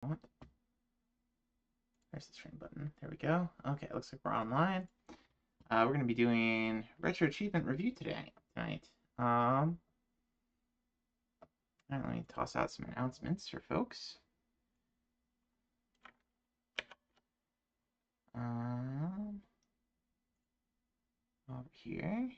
What? There's the stream button. There we go. Okay, looks like we're online. We're going to be doing Retro Achievement Review tonight. Let me toss out some announcements for folks. Over here.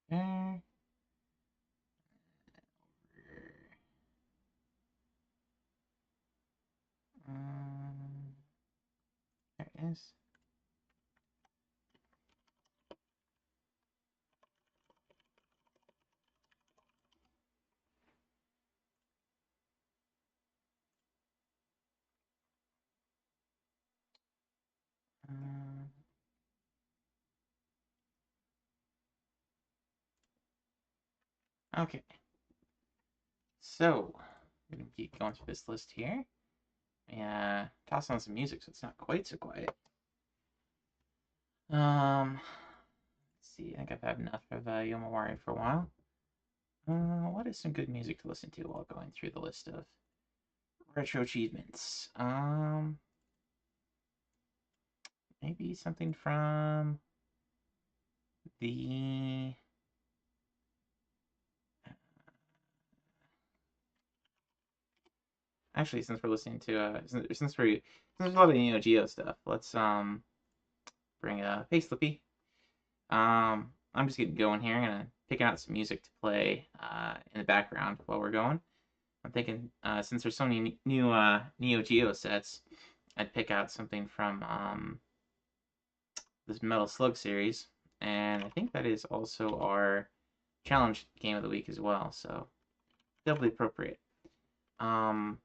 There. There it is. Okay. So, we're going to keep going through this list here. Yeah, toss on some music so it's not quite so quiet. Let's see. I think I've had enough of Yomawari for a while. What is some good music to listen to while going through the list of retro achievements? Maybe something from the actually, since we're listening to since there's a lot of Neo Geo stuff, let's bring Hey Slippy. I'm just getting going here. I'm gonna pick out some music to play in the background while we're going. I'm thinking since there's so many new Neo Geo sets, I'd pick out something from this Metal Slug series, and I think that is also our challenge game of the week as well. So doubly appropriate. I'm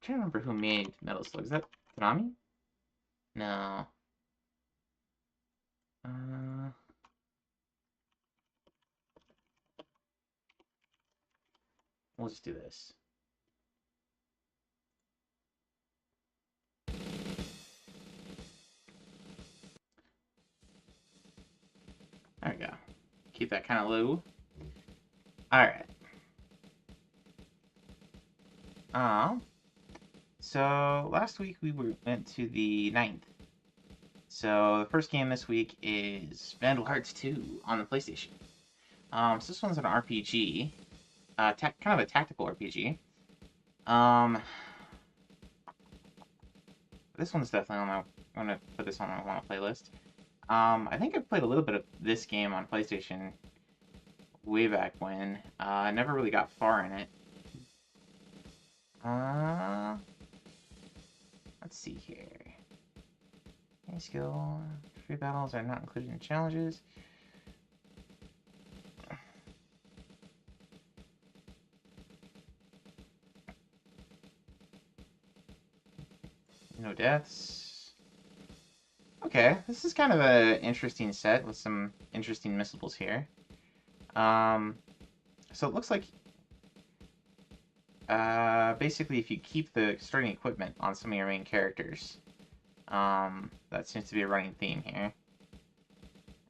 trying to remember who made Metal Slug. Is that Konami? No. We'll just do this. There we go. Keep that kind of low. All right. So last week we went to the 9th. So the first game this week is Vandal Hearts 2 on the PlayStation. So this one's an RPG, kind of a tactical RPG. This one's definitely on my. I'm gonna put this on my want to playlist. I think I played a little bit of this game on PlayStation way back when. I never really got far in it. Let's see here. Any skill. Free battles are not included in challenges. No deaths. Okay, this is kind of an interesting set with some interesting missables here. So it looks like basically if you keep the starting equipment on some of your main characters, that seems to be a running theme here.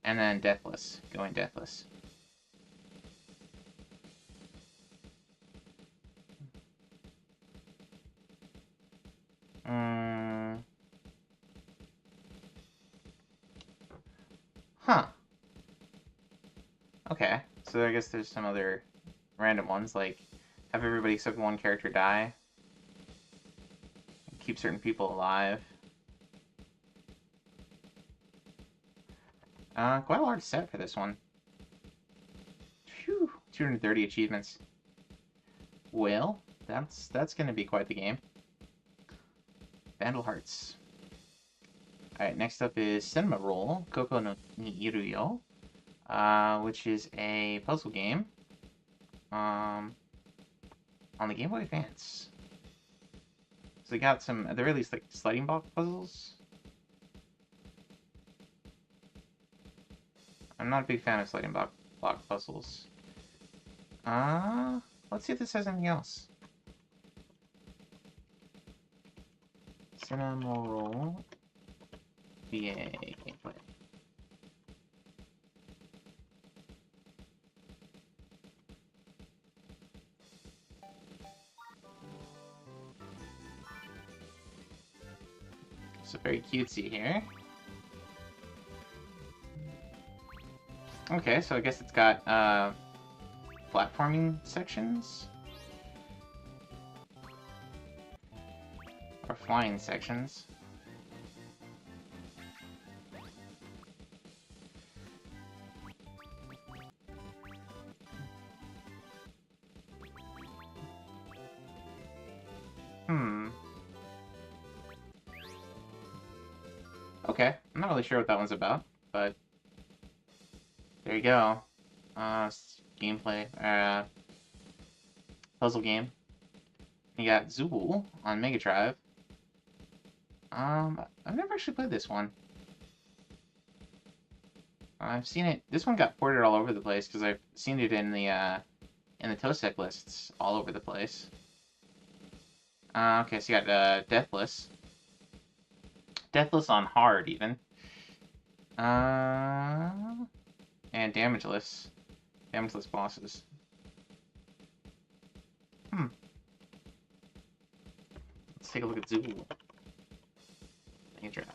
And then deathless, going deathless. Huh. Okay, so I guess there's some other random ones, like have everybody except one character die, keep certain people alive. Quite a large set for this one. Phew, 230 achievements. Well, that's going to be quite the game. Vandal Hearts. Alright, next up is Cinema Roll, Koko no Iruyo, which is a puzzle game on the Game Boy Advance. So they got some, they released like sliding block puzzles. I'm not a big fan of sliding block puzzles. Let's see if this has anything else. Cinema Roll VA gameplay. So very cutesy here. Okay, so I guess it's got platforming sections. Or flying sections. Okay, I'm not really sure what that one's about, but there you go. Gameplay, puzzle game. You got Zool on Mega Drive. I've never actually played this one. I've seen it. This one got ported all over the place because I've seen it in the TOSEC lists all over the place. Okay, so you got Deathless. Deathless on hard even. And Damageless. Damageless bosses. Let's take a look at Zool. Gameplay.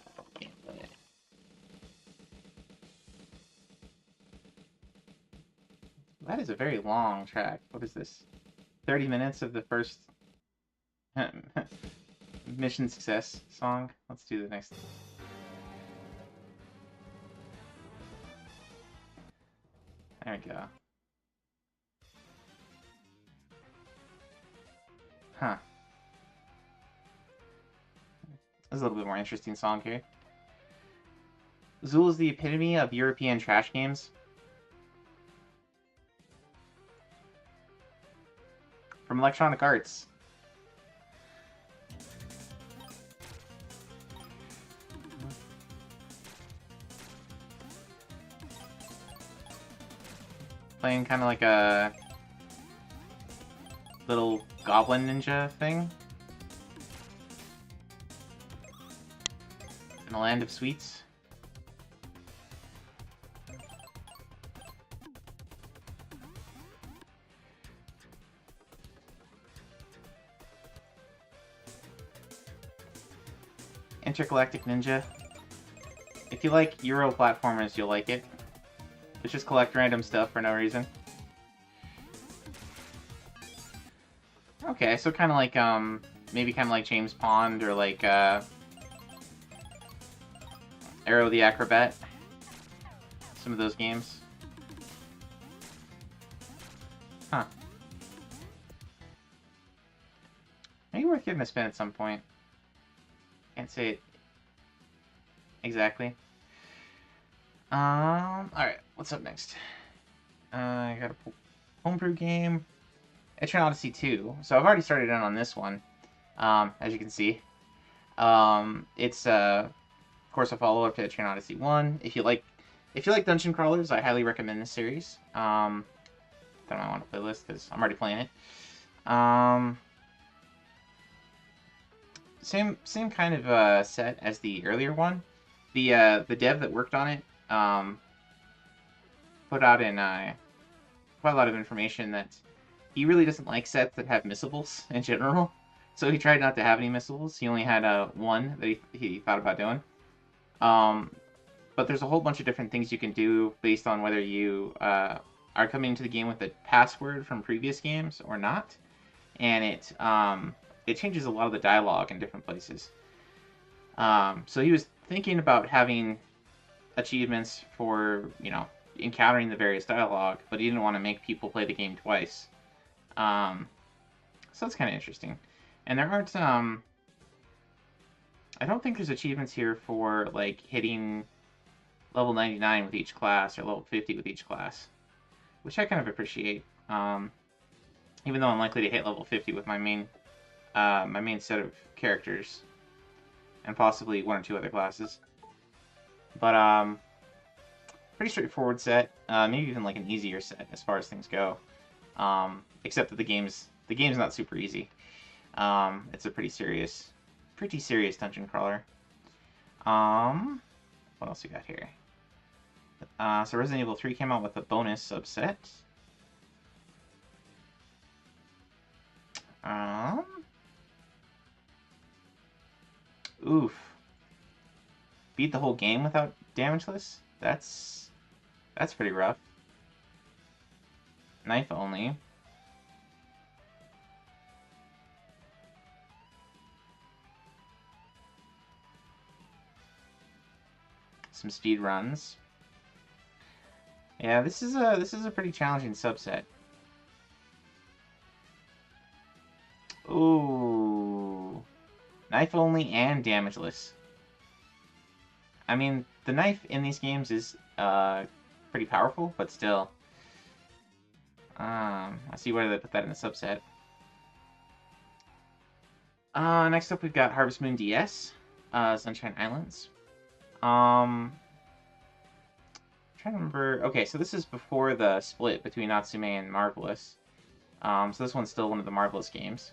That is a very long track. What is this? 30 minutes of the first mission success song. Let's do the next. There we go. Huh. This is a little bit more interesting song here. Zool is the epitome of European trash games. From Electronic Arts. Playing kind of like a little goblin ninja thing. In a land of sweets. Intergalactic Ninja. If you like Euro platformers, you'll like it. It's just collect random stuff for no reason. Okay, so kind of like, maybe kind of like James Pond or like, Arrow the Acrobat. Some of those games. Huh. Maybe worth giving a spin at some point. Can't say it exactly. Alright, what's up next? I got a homebrew game. Etrian Odyssey 2. So I've already started in on this one, as you can see. It's, of course, a follow-up to Etrian Odyssey 1. If you like dungeon crawlers, I highly recommend this series. Don't know I want to play this because I'm already playing it. Same kind of set as the earlier one. The dev that worked on it put out in quite a lot of information that he really doesn't like sets that have missables in general. So he tried not to have any missables. He only had one that he thought about doing. But there's a whole bunch of different things you can do based on whether you are coming into the game with a password from previous games or not. And it changes a lot of the dialogue in different places. So he was thinking about having achievements for, encountering the various dialogue, but he didn't want to make people play the game twice. So that's kind of interesting. And there aren't I don't think there's achievements here for like hitting level 99 with each class or level 50 with each class, which I kind of appreciate. Even though I'm likely to hit level 50 with my main set of characters and possibly one or two other classes. But pretty straightforward set. Maybe even like an easier set as far as things go. Except that the game's not super easy. It's a pretty serious dungeon crawler. What else we got here? So Resident Evil 3 came out with a bonus subset. Um, Oof. Beat the whole game without damageless? That's pretty rough. Knife only. Some speed runs. Yeah, this is a pretty challenging subset. Ooh. Knife only and damageless. I mean, the knife in these games is pretty powerful, but still. I see why they put that in the subset. Next up we've got Harvest Moon DS, Sunshine Islands. Trying to remember. Okay, so this is before the split between Natsume and Marvelous. So this one's still one of the Marvelous games.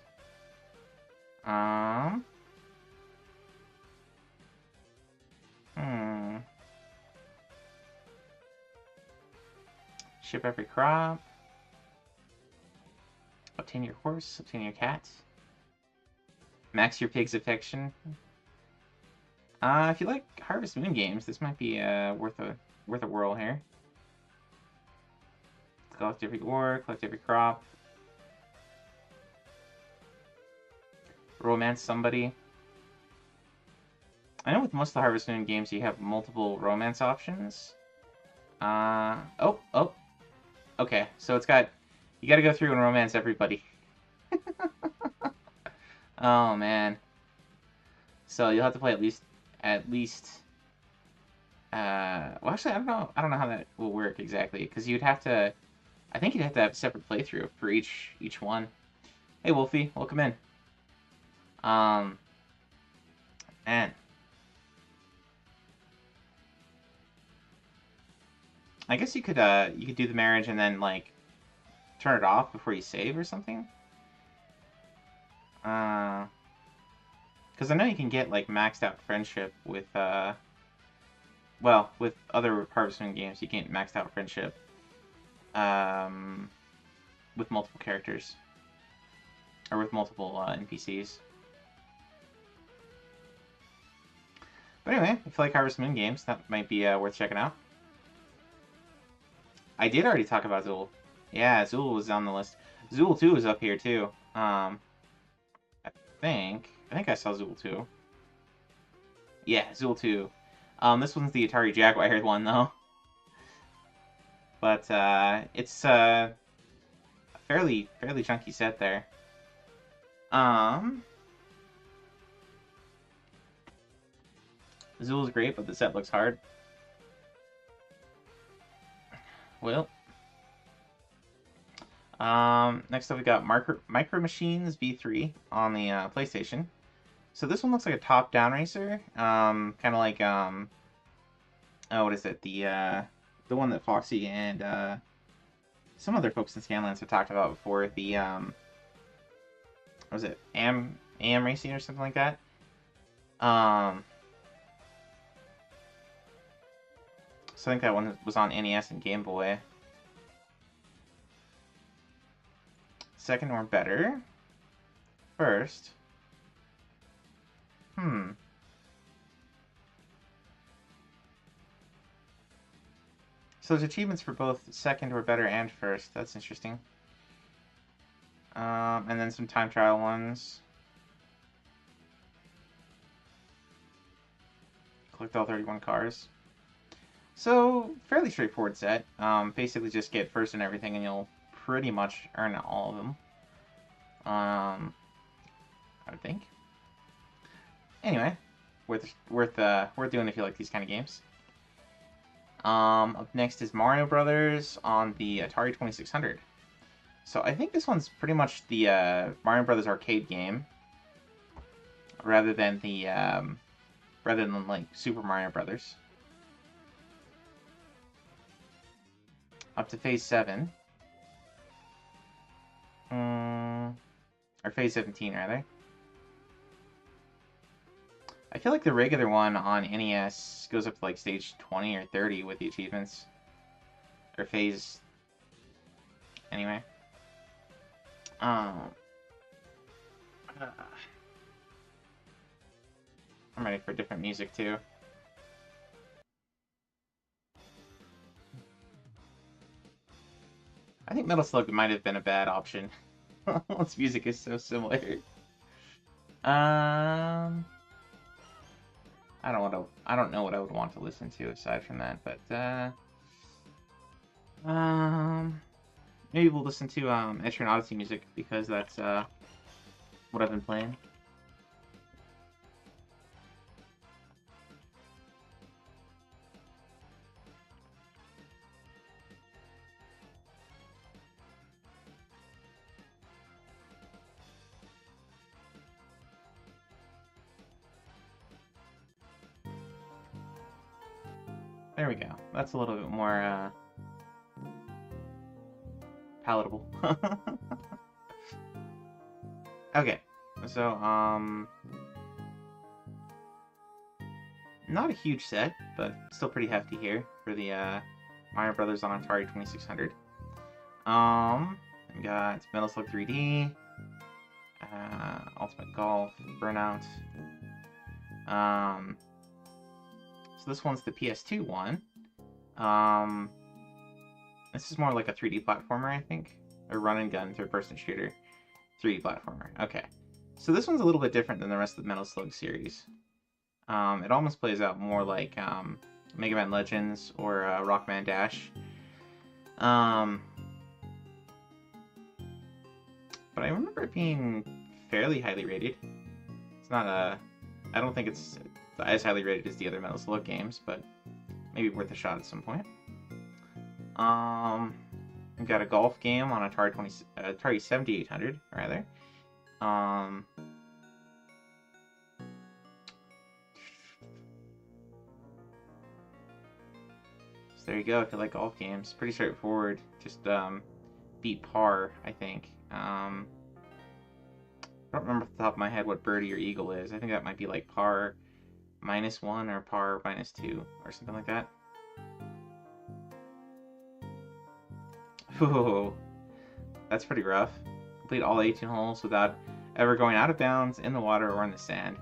Hmm. Ship every crop. Obtain your horse. Obtain your cat. Max your pig's affection. If you like Harvest Moon games, this might be worth a whirl here. Collect every ore. Collect every crop. Romance somebody. I know with most of the Harvest Moon games you have multiple romance options. Oh. Okay, so you gotta go through and romance everybody. Oh man. So you'll have to play at least. Well, actually, I don't know how that will work exactly, because you'd have to. I think you'd have to have a separate playthrough for each one. Hey, Wolfie, welcome in. Man. I guess you could do the marriage and then like turn it off before you save or something. Because I know you can get like maxed out friendship with with other Harvest Moon games you can get maxed out friendship with multiple characters or with multiple NPCs. But anyway, if you like Harvest Moon games, that might be worth checking out. I did already talk about Zool. Yeah, Zool was on the list. Zool 2 is up here too. I think I saw Zool 2. Yeah, Zool 2. This one's the Atari Jaguar one though. But it's a fairly chunky set there. Zool's great, but the set looks hard. Well, next up we got Micro Machines V3 on the PlayStation. So this one looks like a top-down racer, kind of like oh, what is it? The one that Foxy and some other folks in Scanlands have talked about before. The what was it? AM Racing or something like that. So I think that one was on NES and Game Boy. Second or better. First. So there's achievements for both second or better and first. That's interesting. And then some time trial ones. Collect all 31 cars. So, fairly straightforward set. Basically just get first in everything and you'll pretty much earn all of them. I would think. Anyway, worth doing if you like these kind of games. Up next is Mario Brothers on the Atari 2600. So I think this one's pretty much the Mario Brothers arcade game, rather than like Super Mario Brothers. Up to Phase 7. Or Phase 17, rather. I feel like the regular one on NES goes up to like stage 20 or 30 with the achievements. Or phase... Anyway. I'm ready for different music, too. I think Metal Slug might have been a bad option. Its music is so similar. I don't know what I would want to listen to aside from that, but maybe we'll listen to Etrian Odyssey music, because that's what I've been playing. There we go. That's a little bit more palatable. Okay, so not a huge set, but still pretty hefty here for the Mario Brothers on Atari 2600. We got Metal Slug 3D, Ultimate Golf, Burnout. So this one's the PS2 one. This is more like a 3D platformer, I think. A run-and-gun, third-person shooter. 3D platformer. Okay. So this one's a little bit different than the rest of the Metal Slug series. It almost plays out more like Mega Man Legends or Rockman Dash. But I remember it being fairly highly rated. It's not I don't think it's as highly rated as the other Metal Slug games, but maybe worth a shot at some point. We've got a golf game on Atari 7800, rather. So there you go. If you like golf games, pretty straightforward. Just beat par, I think. I don't remember off the top of my head what birdie or eagle is. I think that might be like par -1 or par -2 or something like that. Ooh, that's pretty rough. Complete all 18 holes without ever going out of bounds, in the water, or in the sand.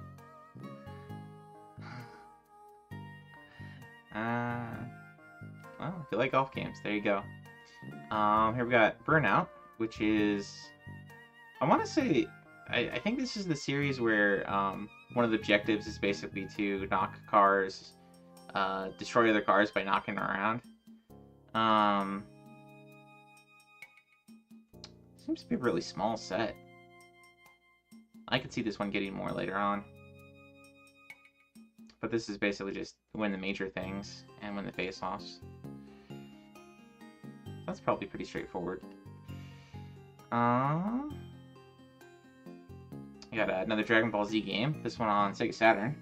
Well, if you like golf games, there you go. Here we got Burnout, which is... I want to say... I think this is the series where one of the objectives is basically to knock cars, destroy other cars by knocking them around. Seems to be a really small set. I could see this one getting more later on. But this is basically just win the major things and win the face-offs. That's probably pretty straightforward. We got another Dragon Ball Z game. This one on Sega Saturn.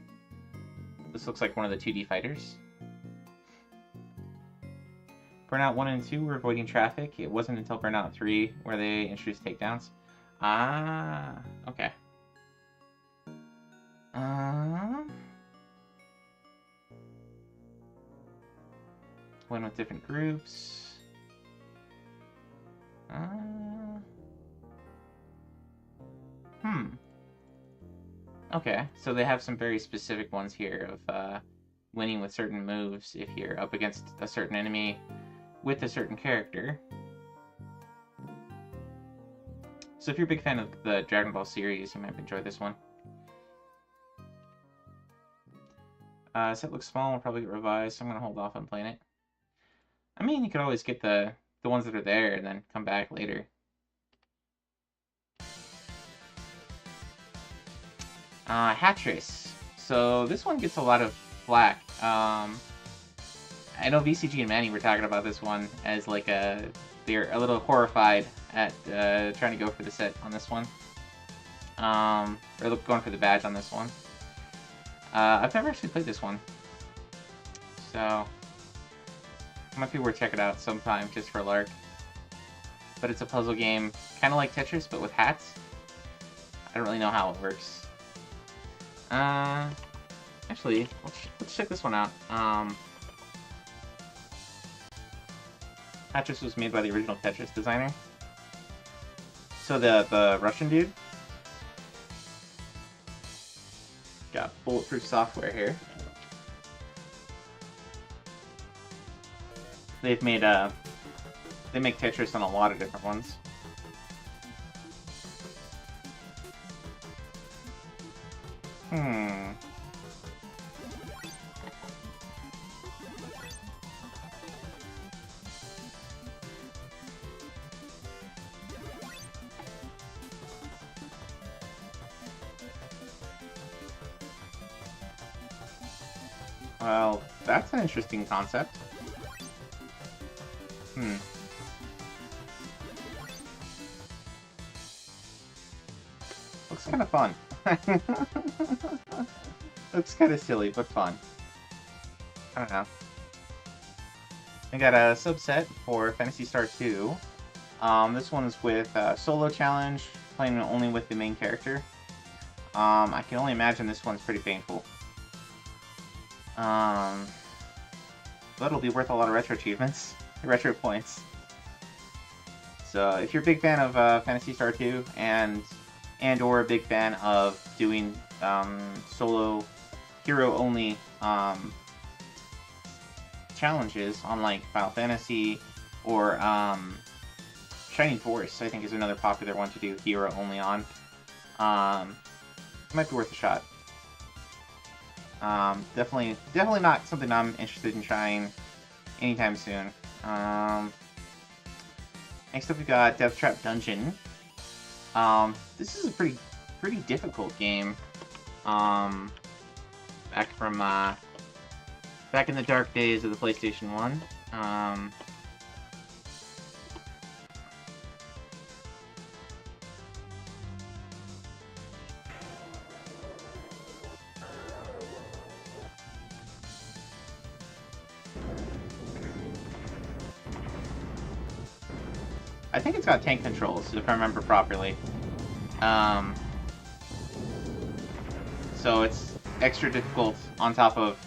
This looks like one of the 2D fighters. Burnout 1 and 2 were avoiding traffic. It wasn't until Burnout 3 where they introduced takedowns. Ah, okay. Win with different groups. Okay, so they have some very specific ones here of winning with certain moves if you're up against a certain enemy with a certain character. So if you're a big fan of the Dragon Ball series, you might enjoy this one. Set looks small, will probably get revised, so I'm going to hold off on playing it. I mean, you could always get the ones that are there and then come back later. Hatris. so this one gets a lot of flack. I know VCG and Manny were talking about this one as like they're a little horrified at trying to go for the set on this one. Or going for the badge on this one. I've never actually played this one, so it might be worth checking out sometime just for a lark. But it's a puzzle game, kind of like Tetris, but with hats. I don't really know how it works. Actually, let's check this one out. Tetris was made by the original Tetris designer. So the Russian dude got bulletproof software here. They've made they make Tetris on a lot of different ones. Well, that's an interesting concept. Looks kind of fun. Looks kind of silly, but fun. I don't know. We got a subset for Phantasy Star 2. This one's with solo challenge, playing only with the main character. I can only imagine this one's pretty painful. But it'll be worth a lot of retro achievements, retro points. So if you're a big fan of Phantasy Star 2 and or a big fan of doing solo hero-only challenges on like Final Fantasy or Shining Force, I think is another popular one to do hero-only on. It might be worth a shot. Definitely not something I'm interested in trying anytime soon. Next up we got Death Trap Dungeon. This is a pretty difficult game. Back from back in the dark days of the PlayStation 1. I think it's got tank controls, if I remember properly. So it's extra difficult on top of,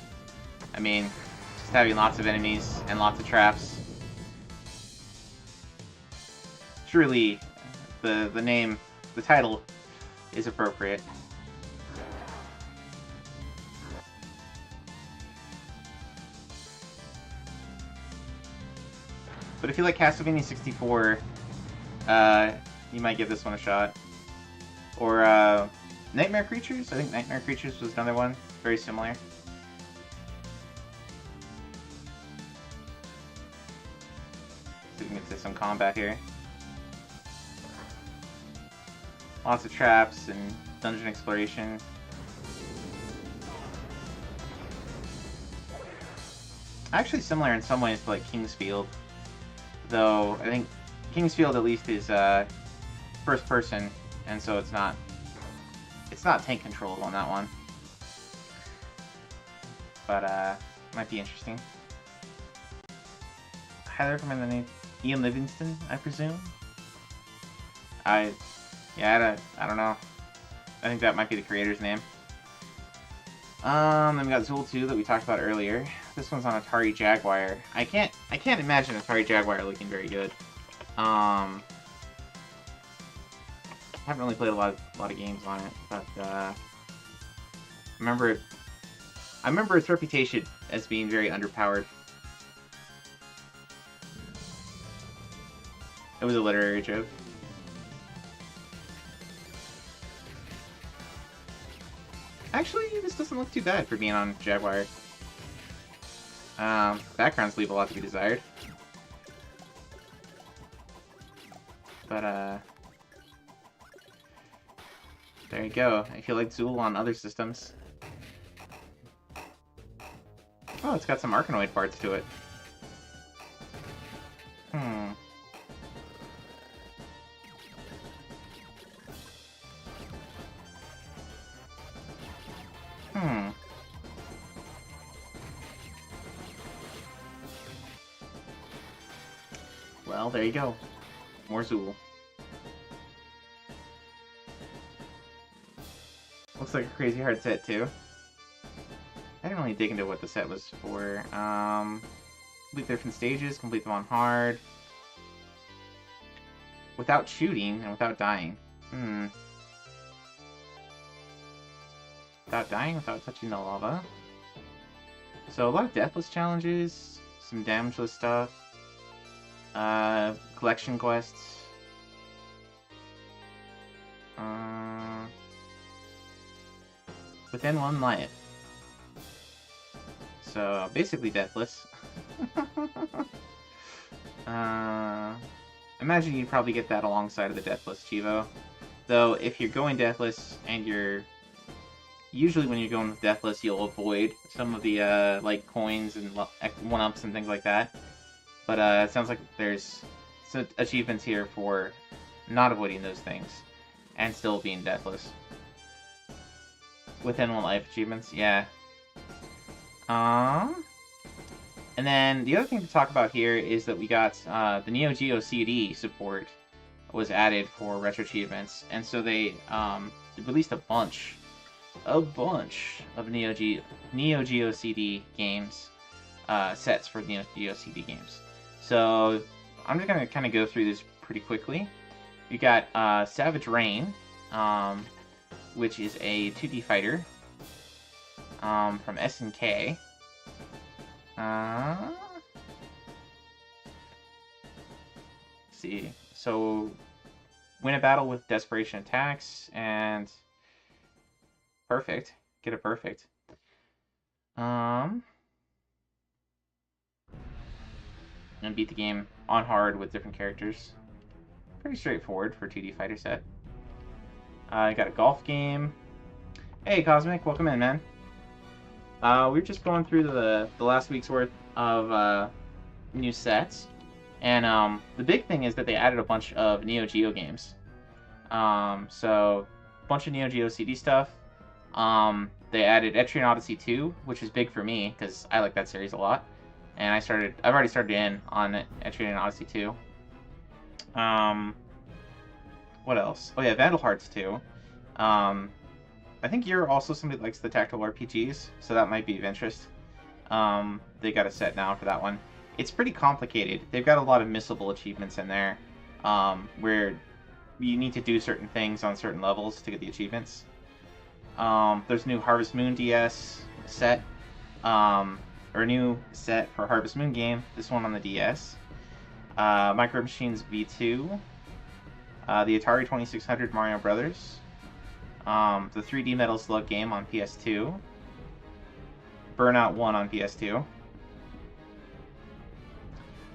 I mean, just having lots of enemies and lots of traps. Surely, the name, the title, is appropriate. But if you like Castlevania 64, you might give this one a shot. Or Nightmare Creatures? I think Nightmare Creatures was another one. Very similar. See if we can get to some combat here. Lots of traps and dungeon exploration. Actually similar in some ways to like King's Field. Though I think King's Field at least is first person, and so it's not tank controlled on that one. But might be interesting. Highly recommend the name Ian Livingston, I presume. I don't know. I think that might be the creator's name. Then we got Zool 2 that we talked about earlier. This one's on Atari Jaguar. I can't imagine Atari Jaguar looking very good. I haven't really played a lot of games on it, but I remember its reputation as being very underpowered. It was a literary joke. Actually, this doesn't look too bad for being on Jaguar. Backgrounds leave a lot to be desired. But, there you go. If you like Zool on other systems, Oh, it's got some Arkanoid parts to it. Hmm. Hmm. Well, there you go. More Zool. Looks like a crazy hard set, too. I didn't really dig into what the set was for. Complete different stages, complete them on hard. Without shooting and without dying. Hmm. Without dying, without touching the lava. So a lot of deathless challenges, some damageless stuff, collection quests. Within one life. So basically deathless. Imagine you'd probably get that alongside of the deathless Chivo. Though if you're going deathless and you're usually when you're going with deathless, you'll avoid some of the like coins and one-ups and things like that. But it sounds like there's some achievements here for not avoiding those things and still being deathless. Within one life achievements, yeah. And then the other thing to talk about here is that we got the Neo Geo CD support was added for retro achievements, and so they released a bunch of Neo Geo CD games, sets for Neo Geo CD games. So I'm just gonna kind of go through this pretty quickly. You got Savage Rain, which is a 2D fighter from SNK. Let's see. So win a battle with desperation attacks and perfect. Get a perfect. And beat the game on hard with different characters. Pretty straightforward for 2D fighter set. I got a golf game. Hey Cosmic, welcome in, man. We were just going through the last week's worth of new sets, and the big thing is that they added a bunch of Neo Geo games. So a bunch of Neo Geo CD stuff. They added Etrian Odyssey 2, which is big for me because I like that series a lot, and I've already started in on Etrian Odyssey 2. What else? Oh yeah, Vandal Hearts 2. I think you're also somebody that likes the tactical RPGs, so that might be of interest. They got a set now for that one. It's pretty complicated. They've got a lot of missable achievements in there, where you need to do certain things on certain levels to get the achievements. There's a new Harvest Moon DS set, or a new set for Harvest Moon game, this one on the DS. Micro Machines V2, the Atari 2600 Mario Brothers, the 3D Metal Slug game on PS2, Burnout 1 on PS2,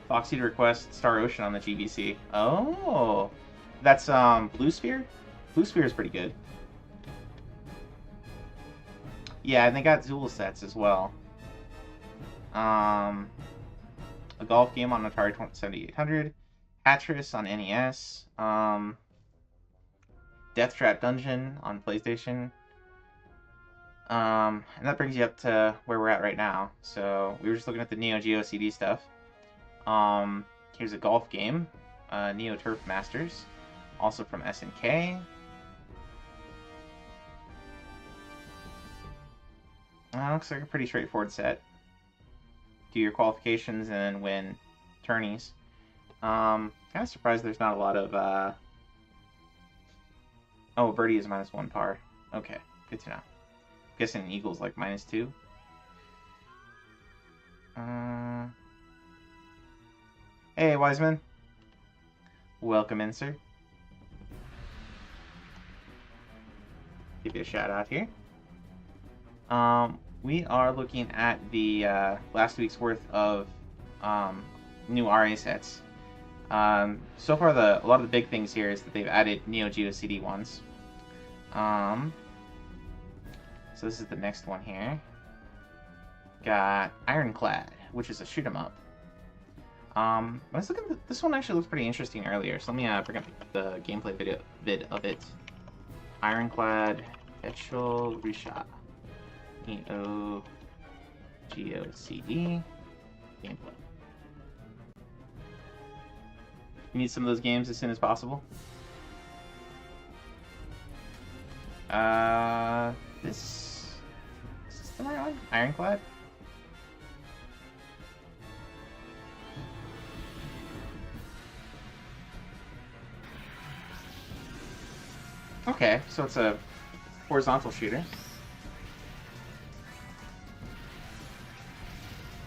Foxy Request Star Ocean on the GBC. Oh, that's Blue Sphere? Blue Sphere is pretty good. Yeah, and they got Zool sets as well. A golf game on Atari 7800, Hatris on NES, Death Trap Dungeon on PlayStation. And that brings you up to where we're at right now. So we were just looking at the Neo Geo CD stuff. Here's a golf game, Neo Turf Masters, also from SNK. Looks like a pretty straightforward set. Do your qualifications and then win tourneys. Kind of surprised there's not a lot of. Oh, Birdie is -1 par. Okay, good to know. Guessing Eagle's like -2. Hey, Wiseman. Welcome in, sir. Give you a shout out here. We are looking at the last week's worth of new RA sets. So far, a lot of the big things here is that they've added Neo Geo CD ones. So this is the next one here. got Ironclad, which is a shoot 'em up. I was looking at this one actually looked pretty interesting earlier, so let me bring up the gameplay vid of it. Ironclad Petrol Reshot. EOGOCD gameplay. You need some of those games as soon as possible. This is the right one? Ironclad? Okay, so it's a horizontal shooter.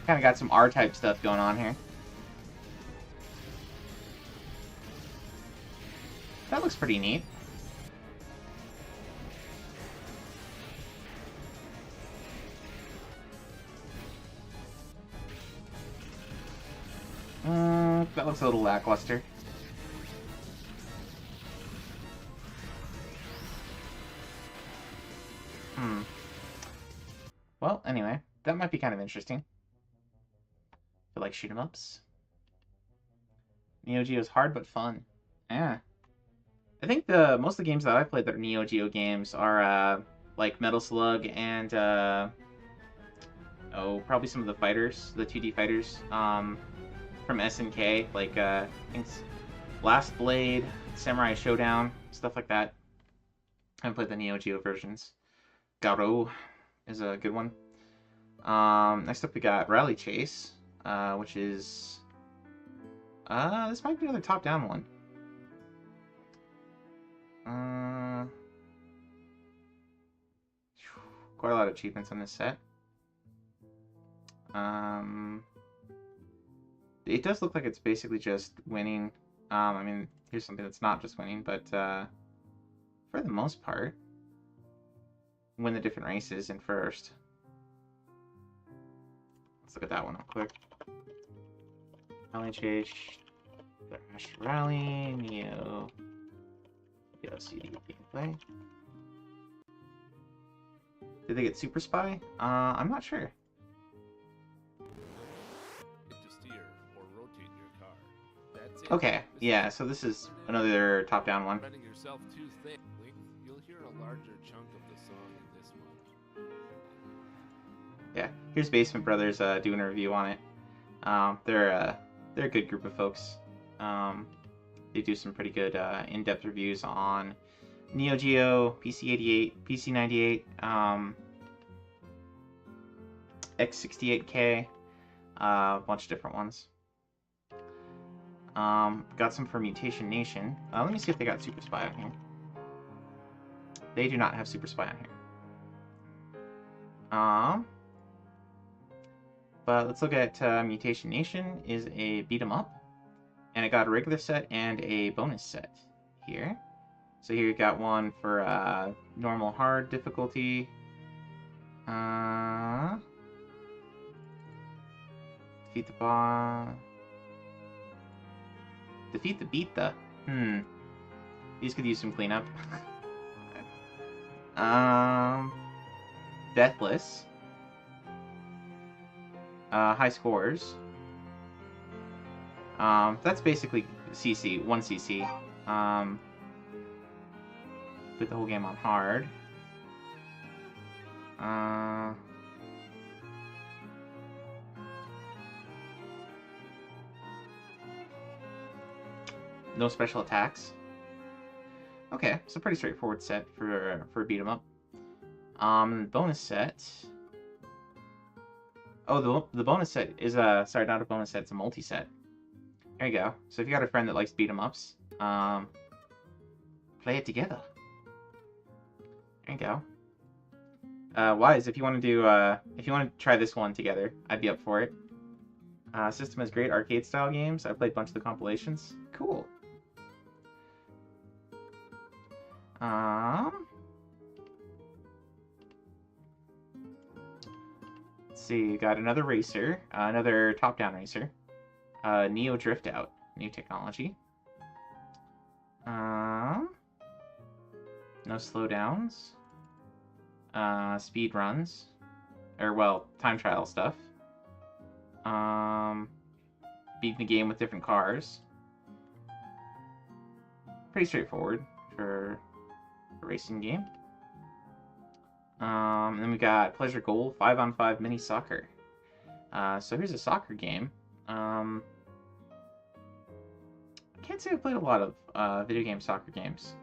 Kind of got some R-type stuff going on here. That looks pretty neat. That looks a little lackluster. Well, anyway, that might be kind of interesting. I like shoot 'em ups. Neo Geo is hard but fun. Yeah. I think most of the games that I played that are Neo Geo games are like Metal Slug and probably some of the fighters, the 2D fighters from SNK, like I think Last Blade, Samurai Showdown, stuff like that. I haven't played the Neo Geo versions. Garo is a good one. Next up we got Rally Chase, which is this might be another top-down one. Quite a lot of achievements on this set. It does look like it's basically just winning. I mean, here's something that's not just winning, but for the most part, win the different races in first. Let's look at that one real quick. Rally Chase, Dash Rally, Neo, CD gameplay. Did they get Super Spy? I'm not sure. Okay, yeah, so this is another top-down one. You'll hear a larger chunk of the song in this one. Yeah, here's Basement Brothers doing a review on it. They're a good group of folks. They do some pretty good in-depth reviews on Neo Geo, PC-88, PC-98, X68K, a bunch of different ones. Got some for Mutation Nation. Let me see if they got Super Spy on here. They do not have Super Spy on here. But let's look at Mutation Nation is a beat 'em up, and it got a regular set and a bonus set here. So here you got one for normal hard difficulty. Defeat the boss. Defeat the beat the. These could use some cleanup. Deathless. High scores. That's basically CC, 1 CC. Put the whole game on hard. No special attacks. Okay, so pretty straightforward set for a beat 'em up. Bonus set. Oh, the bonus set is sorry, not a bonus set, it's a multi-set. There you go. So if you got a friend that likes beat 'em ups, play it together. There you go. Wise, if you want to try this one together, I'd be up for it. System has great arcade style games. I played a bunch of the compilations. Cool. Let's see, got another racer, another top-down racer. Neo Drift Out, new technology. No slowdowns. Speed runs. or well, time trial stuff. Beating the game with different cars. Pretty straightforward for a racing game. And then we got Pleasure Goal 5-on-5 mini soccer. So here's a soccer game. I can't say I played a lot of video game soccer games.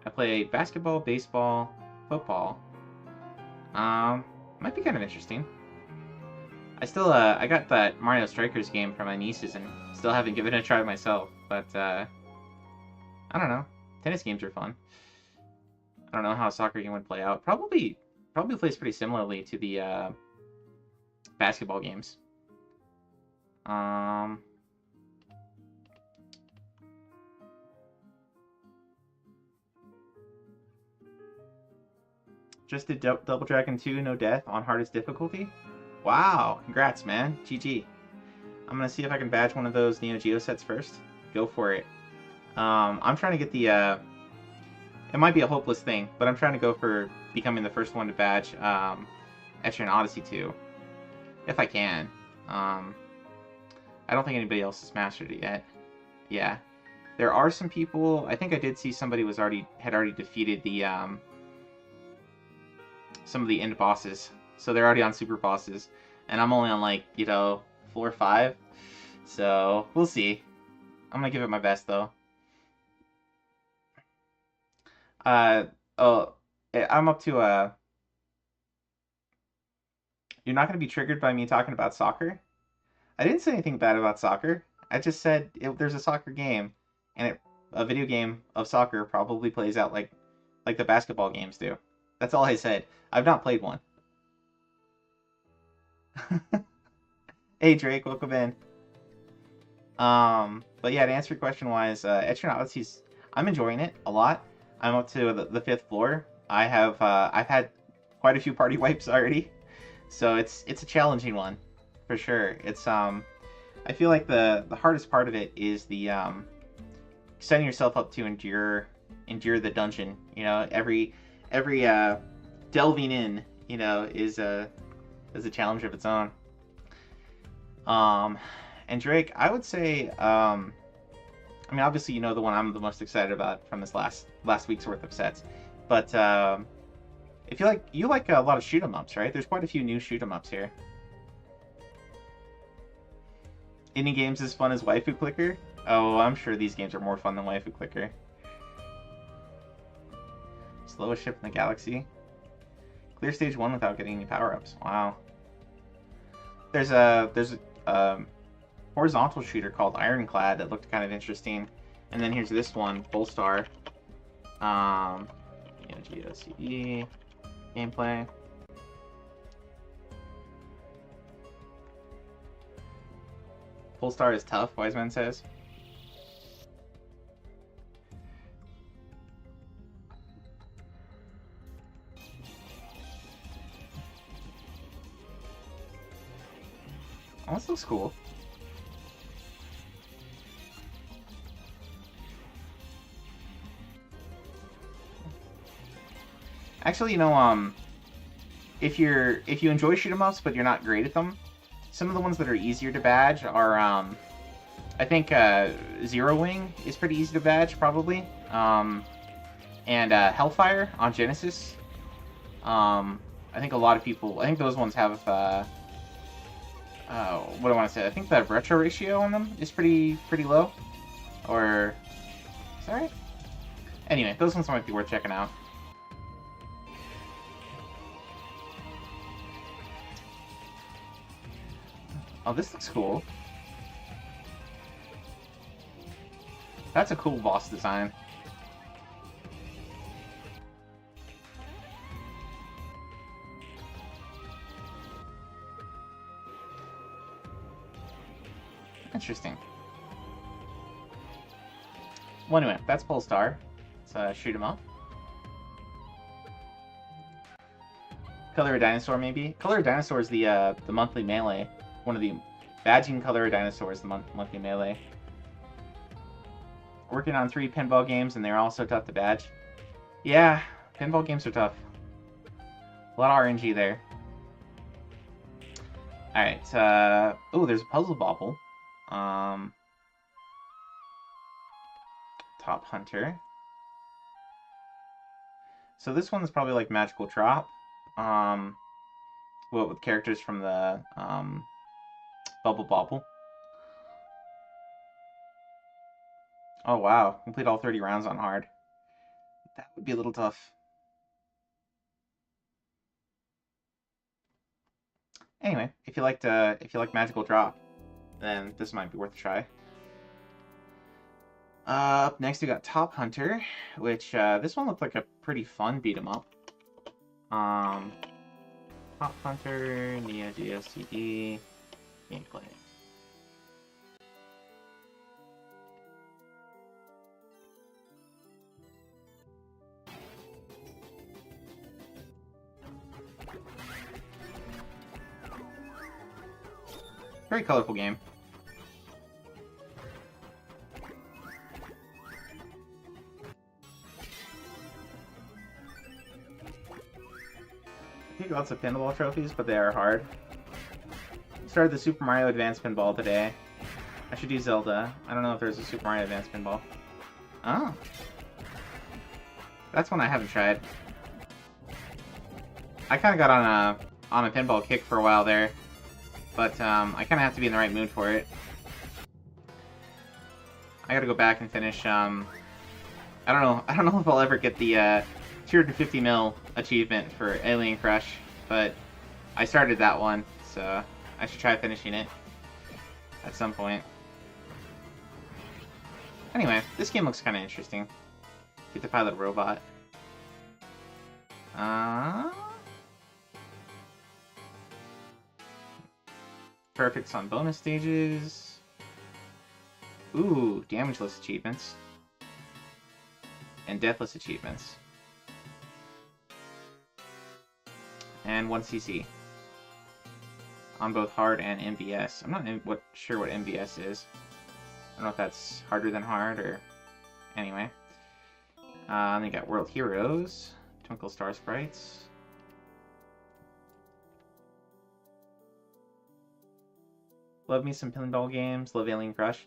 I played basketball, baseball, football. Might be kind of interesting. I got that Mario Strikers game from my nieces and still haven't given it a try myself, but, I don't know. Tennis games are fun. I don't know how a soccer game would play out. Probably plays pretty similarly to the, basketball games. Just did Double Dragon 2, no death, on hardest difficulty. Wow, congrats, man. GG. I'm gonna see if I can badge one of those Neo Geo sets first. Go for it. I'm trying to get the, it might be a hopeless thing, but I'm trying to go for becoming the first one to badge, Etrian Odyssey 2. If I can. I don't think anybody else has mastered it yet. Yeah. There are some people, I think I did see somebody had already defeated the, some of the end bosses. So they're already on super bosses. And I'm only on, like, you know, 4 or 5. So, we'll see. I'm gonna give it my best, though. I'm up to, You're not gonna be triggered by me talking about soccer? I didn't say anything bad about soccer. I just said there's a soccer game, and a video game of soccer probably plays out like the basketball games do. That's all I said. I've not played one. Hey Drake, welcome in. But yeah, to answer your question wise, Etrian Odyssey's, I'm enjoying it a lot. I'm up to the 5th floor. I've had quite a few party wipes already, so it's a challenging one, for sure. It's I feel like the hardest part of it is the setting yourself up to endure the dungeon. You know, every delving in, you know, is a challenge of its own. And Drake, I would say, I mean, obviously you know the one I'm the most excited about from this last week's worth of sets, but if you like a lot of shoot 'em ups, right? There's quite a few new shoot 'em ups here. Any games as fun as Waifu Clicker? Oh, I'm sure these games are more fun than Waifu Clicker. Slowest ship in the galaxy. Clear stage 1 without getting any power-ups. Wow. There's a horizontal shooter called Ironclad that looked kind of interesting. And then here's this one, Polestar. GOCE gameplay. Polestar is tough, Wiseman says. Oh, this looks cool. Actually, you know, if you enjoy shoot 'em ups but you're not great at them, some of the ones that are easier to badge are, I think Zero Wing is pretty easy to badge, probably. And Hellfire on Genesis. I think a lot of people, I think those ones have, what do I want to say? I think the retro ratio on them is pretty low. Or, is that right? Anyway, those ones might be worth checking out. Oh, this looks cool. That's a cool boss design. Interesting. Well, anyway, that's Polestar. Let's shoot him up. Color a Dinosaur, maybe? Color a Dinosaur is the monthly melee. One of the badging Color a Dinosaur is the monthly melee. Working on 3 pinball games, and they're all so tough to badge. Yeah, pinball games are tough. A lot of RNG there. Alright, oh, there's a Puzzle Bobble. Top Hunter. So this one's probably like Magical Drop. Well, with characters from the, Bubble Bobble. Oh, wow. Complete all 30 rounds on hard. That would be a little tough. Anyway, if you like Magical Drop, then this might be worth a try. Up next we got Top Hunter, which this one looked like a pretty fun beat 'em up. Top Hunter, Neo Geo CD, gameplay. Very colorful game. I think lots of pinball trophies, but they are hard. Started the Super Mario Advance pinball today. I should do Zelda. I don't know if there's a Super Mario Advance pinball. Oh. That's one I haven't tried. I kind of got on a pinball kick for a while there. But I kind of have to be in the right mood for it. I gotta go back and finish, I don't know if I'll ever get the 250 mil achievement for Alien Crush, but I started that one, so I should try finishing it at some point. Anyway, this game looks kind of interesting. Get to pilot a robot. Perfects on bonus stages. Ooh, damageless achievements. And deathless achievements. And 1cc. On both hard and MVS. I'm not sure what MVS is. I don't know if that's harder than hard or... Anyway. Then you got World Heroes. Twinkle Star Sprites. Love me some pinball games. Love Alien Crush.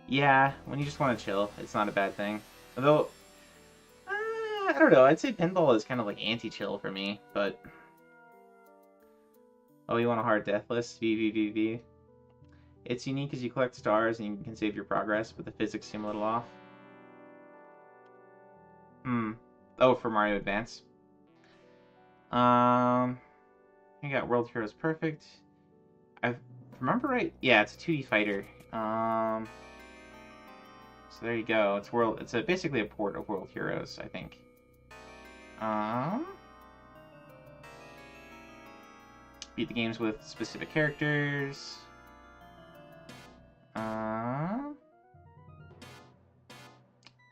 Yeah, when you just want to chill, it's not a bad thing. Although, I don't know. I'd say pinball is kind of like anti-chill for me, but... Oh, you want a hard deathless? VVVV. It's unique as you collect stars and you can save your progress, but the physics seem a little off. Oh, for Mario Advance. You got World Heroes Perfect. I remember right? Yeah, it's a 2D fighter. So there you go. It's basically a port of World Heroes, I think. Beat the games with specific characters.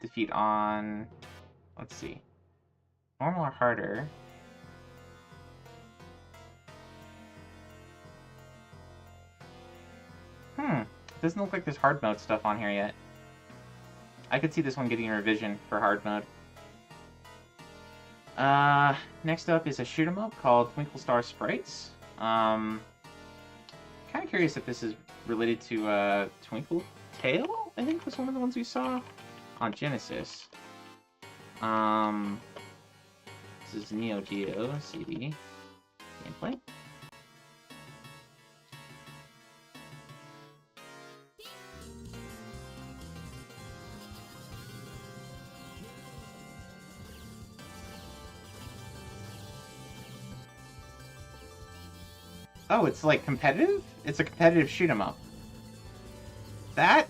Defeat on... Let's see. Normal or harder? Doesn't look like there's hard mode stuff on here yet. I could see this one getting a revision for hard mode. Next up is a shoot 'em up called Twinkle Star Sprites. Kind of curious if this is related to Twinkle Tail, I think was one of the ones we saw on Genesis. This is Neo Geo CD gameplay. Oh, it's like competitive? It's a competitive shoot 'em up. That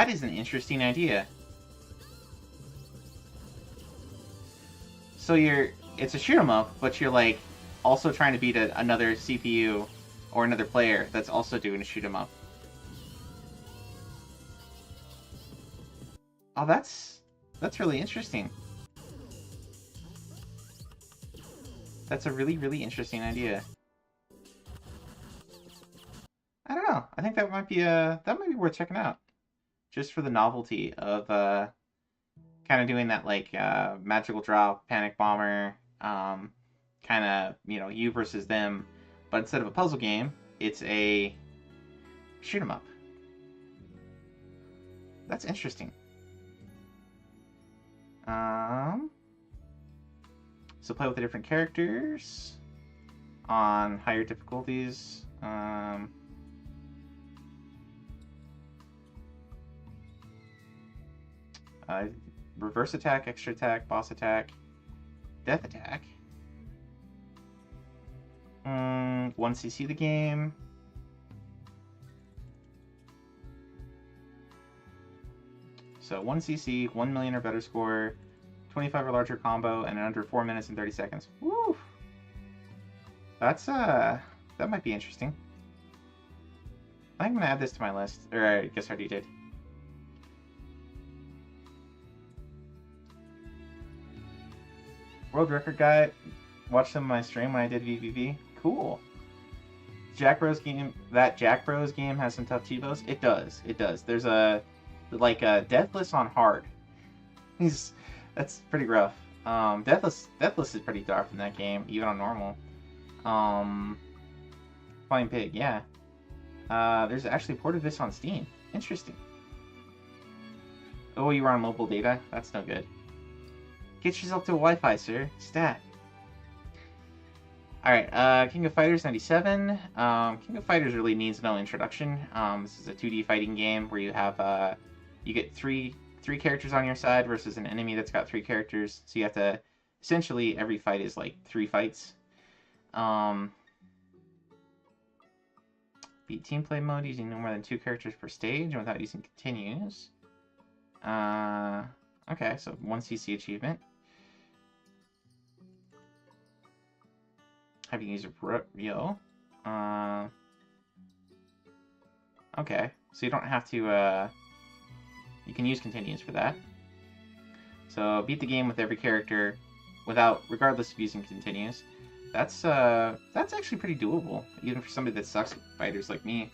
is an interesting idea. So it's a shoot 'em up, but you're like also trying to beat another CPU or another player that's also doing a shoot 'em up. Oh, that's really interesting. That's a really, really interesting idea. I don't know. I think that might be worth checking out, just for the novelty of kind of doing that like Magical Drop, Panic Bomber, kind of you versus them, but instead of a puzzle game, it's a shoot 'em up. That's interesting. So play with the different characters on higher difficulties. Reverse attack, extra attack, boss attack, death attack. 1cc the game. So 1cc, 1 million or better score, 25 or larger combo, and in under 4 minutes and 30 seconds. Woo! That's, that might be interesting. I think I'm gonna add this to my list. Or I guess I already did. World record guy. Watched some of my stream when I did VVV. Cool. Jack Bros game. That Jack Bros game has some tough cheevos. It does. It does. There's a Deathless on hard. That's pretty rough. Deathless is pretty dark in that game, even on normal. Flying Pig, yeah. There's actually a port of this on Steam. Interesting. Oh, you were on mobile data? That's no good. Get yourself to Wi-Fi, sir. Stat. Alright, King of Fighters 97. King of Fighters really needs no introduction. This is a 2D fighting game where you have, you get three characters on your side versus an enemy that's got 3 characters. So you have to, essentially, every fight is like 3 fights. Beat team play mode using no more than 2 characters per stage and without using continues. Okay, so 1cc achievement. Have you used Rio? Okay, so you don't have to, you can use continues for that. So beat the game with every character regardless of using continues. That's actually pretty doable, even for somebody that sucks at fighters like me.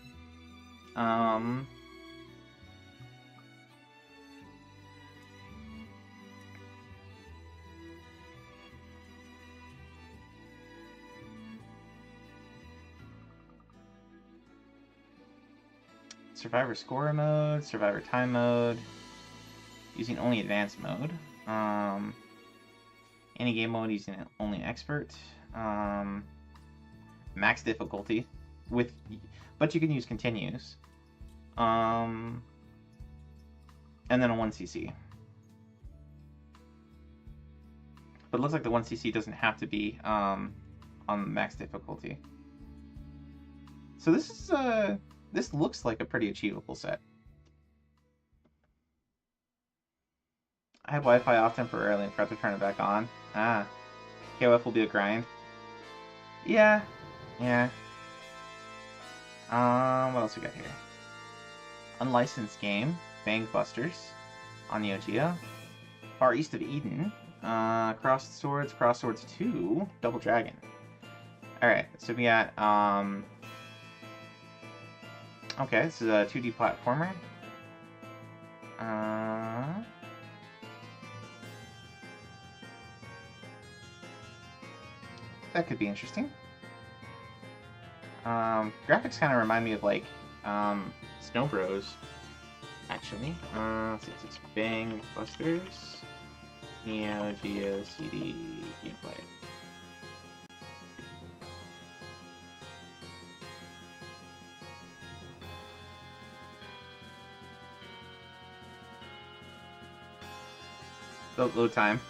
Survivor score mode, survivor time mode, using only advanced mode, any game mode using only expert, max difficulty but you can use continues, and then a 1cc. But it looks like the 1cc doesn't have to be on max difficulty. So this looks like a pretty achievable set. I had Wi-Fi off temporarily and forgot to turn it back on. KOF will be a grind. Yeah. What else we got here? Unlicensed game, Bang Busters on Neo Geo. Far East of Eden, Cross Swords 2, Double Dragon. Alright, so we got, okay, this is a 2D platformer. That could be interesting. Graphics kind of remind me of, like, Snow Bros, actually. Let's see, it's Bang Busters, Neo Geo CD gameplay. Load time.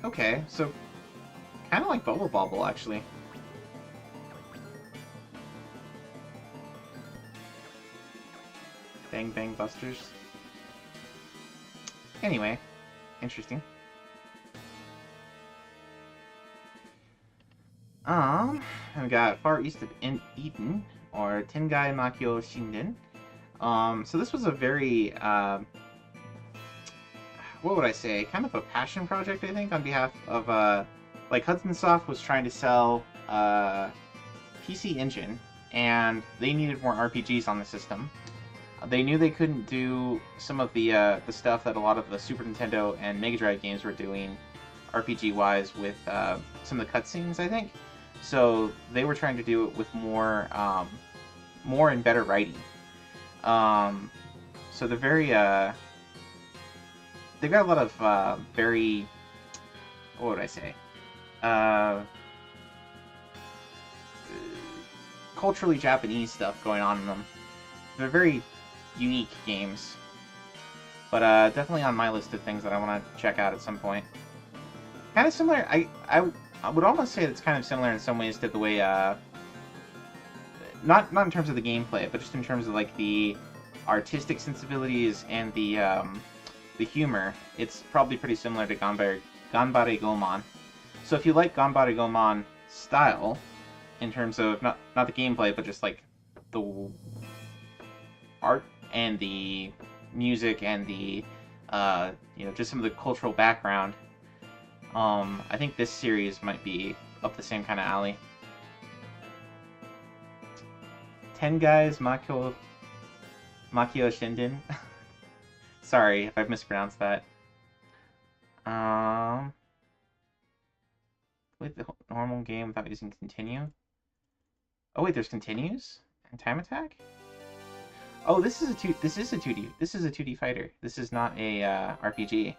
Okay, so kind of like Bubble Bobble, actually. Bang Bang Busters. Anyway, interesting. And we got Far East of Eden, or Tengai Makyo Shinden. So this was a very, what would I say, kind of a passion project, I think, on behalf of, like, Hudson Soft was trying to sell, PC Engine, and they needed more RPGs on the system. They knew they couldn't do some of the stuff that a lot of the Super Nintendo and Mega Drive games were doing, RPG wise, with some of the cutscenes. I think so. They were trying to do it with more and better writing. So they're very they've got a lot of very, what would I say, culturally Japanese stuff going on in them. They're very unique games, but definitely on my list of things that I want to check out at some point. Kind of similar. I would almost say it's kind of similar in some ways to the way not in terms of the gameplay, but just in terms of like the artistic sensibilities and the humor. It's probably pretty similar to Ganbare Goemon. So if you like Ganbare Goemon style, in terms of not the gameplay, but just like the art and the music and the just some of the cultural background, I think this series might be up the same kind of alley. Tengui's Makio Shinden. Sorry if I've mispronounced that. With the normal game without using continue. Oh wait, there's continues and time attack. Oh, this is a 2D fighter. This is not a RPG.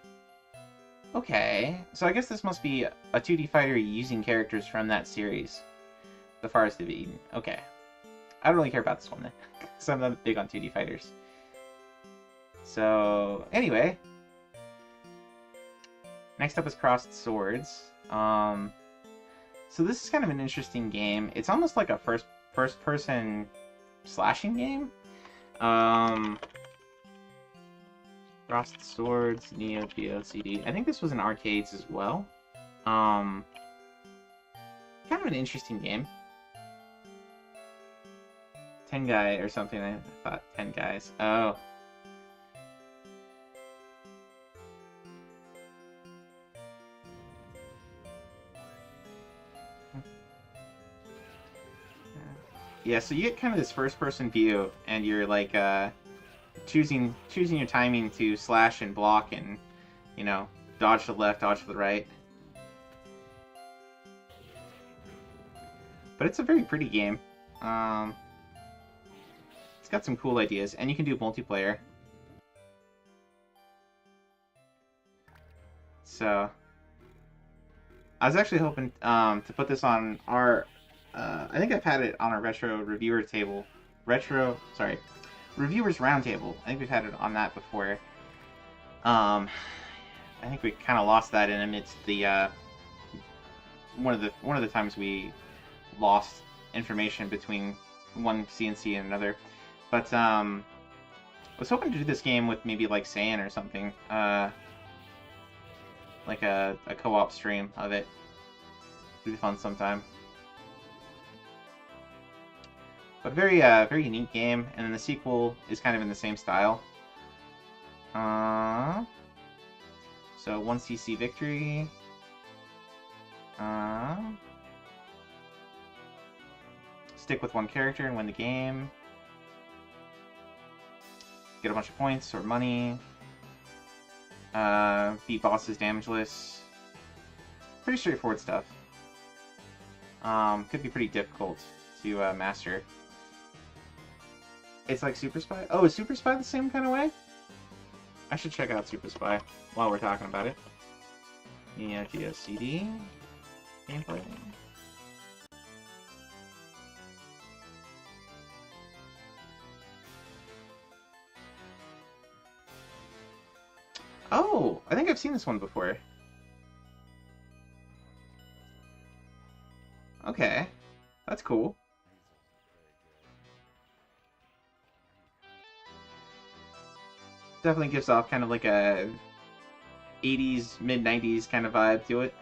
Okay, so I guess this must be a 2D fighter using characters from that series, The Forest of Eden. Okay, I don't really care about this one then, because I'm not big on 2D fighters. So anyway, next up is Crossed Swords. So this is kind of an interesting game. It's almost like a first person slashing game. Crossed Swords, Neo Geo CD. I think this was in arcades as well. Kind of an interesting game. Tengai or something. I thought 10 guys. Oh. Yeah, so you get kind of this first-person view, and you're like choosing your timing to slash and block, and dodge to the left, dodge to the right. But it's a very pretty game. It's got some cool ideas, and you can do multiplayer. So I was actually hoping to put this on our. I think I've had it on our retro reviewer table. Reviewers Roundtable. I think we've had it on that before. I think we kind of lost that in amidst the one of the times we lost information between one CNC and another. But I was hoping to do this game with maybe like Saiyan or something, like a co-op stream of it. It'd be fun sometime. But very very unique game, and then the sequel is kind of in the same style. So 1cc victory. Stick with one character and win the game. Get a bunch of points or money. Beat bosses damageless. Pretty straightforward stuff. Could be pretty difficult to master. It's like Super Spy? Oh, is Super Spy the same kind of way? I should check out Super Spy while we're talking about it. Neo Geo CD. Gameplay. Oh, I think I've seen this one before. Okay, that's cool. Definitely gives off kind of like a 80s, mid-90s kind of vibe to it.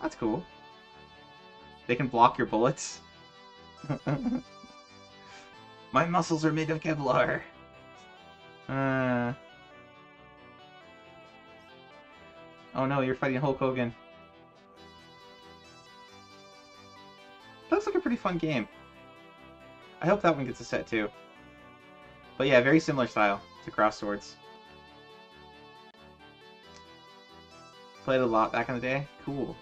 That's cool. They can block your bullets. My muscles are made of Kevlar. Oh no, you're fighting Hulk Hogan. That looks like a pretty fun game. I hope that one gets a set too. But yeah, very similar style to Cross Swords. Played a lot back in the day. Cool.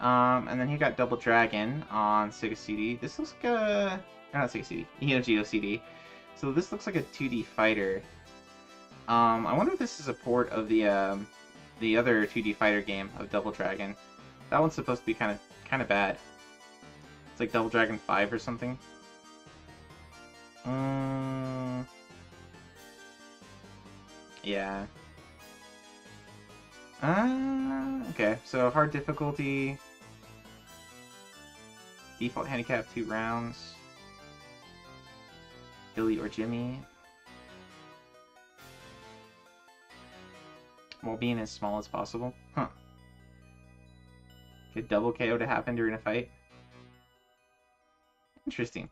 And then he got Double Dragon on Sega CD. This looks like a... Or not Sega CD. Neo Geo CD. So this looks like a 2D fighter. I wonder if this is a port of the other 2D fighter game of Double Dragon. That one's supposed to be kind of bad. It's like Double Dragon 5 or something. Yeah. Okay, so hard difficulty. Default handicap 2 rounds. Billy or Jimmy. While being as small as possible. Huh. Get double KO to happen during a fight. Interesting.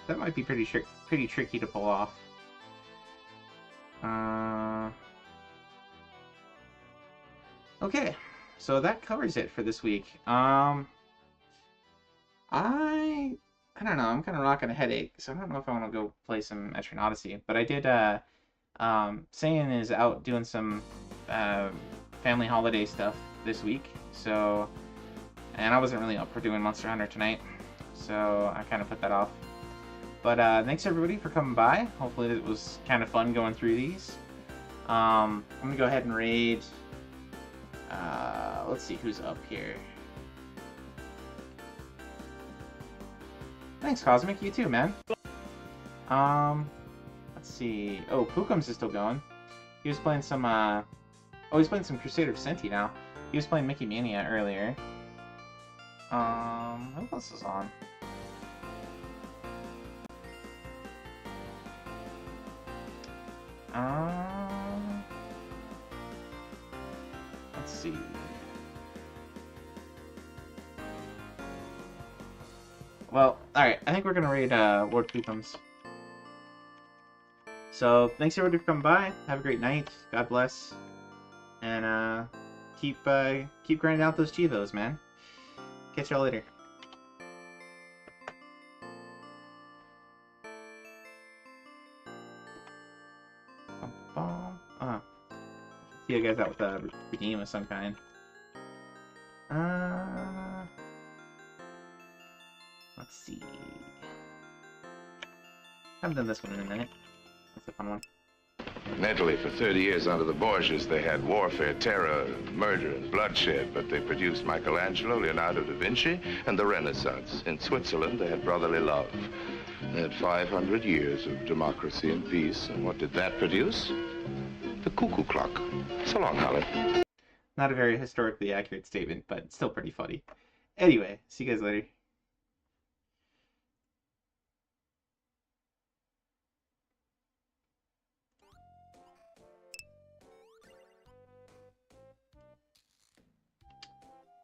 That might be pretty tricky to pull off. Okay, so that covers it for this week. I don't know. I'm kind of rocking a headache, so I don't know if I want to go play some Etrian Odyssey. But I did. Saiyan is out doing some family holiday stuff this week, so, and I wasn't really up for doing Monster Hunter tonight, so I kind of put that off. But thanks everybody for coming by. Hopefully it was kind of fun going through these. I'm gonna go ahead and raid. Let's see who's up here. Thanks, Cosmic. You too, man. Let's see. Oh, Pookum's is still going. He was playing some, oh, he's playing some Crusader of Senti now. He was playing Mickey Mania earlier. Who else is on? Let's see. Well, alright, I think we're gonna raid Lord Pookums. So, thanks everybody for coming by. Have a great night. God bless. And keep grinding out those Chivos, man. Catch y'all later. See you guys out with a redeem of some kind. Let's see. Haven't done this one in a minute. That's a fun one. In Italy, for 30 years under the Borgias, they had warfare, terror, murder, and bloodshed, but they produced Michelangelo, Leonardo da Vinci, and the Renaissance. In Switzerland, they had brotherly love. They had 500 years of democracy and peace, and what did that produce? The cuckoo clock. So long, Holly. Not a very historically accurate statement, but still pretty funny. Anyway, see you guys later.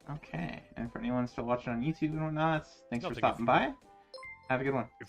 Okay, and for anyone still watching on YouTube and whatnot, thanks for stopping by. Have a good one.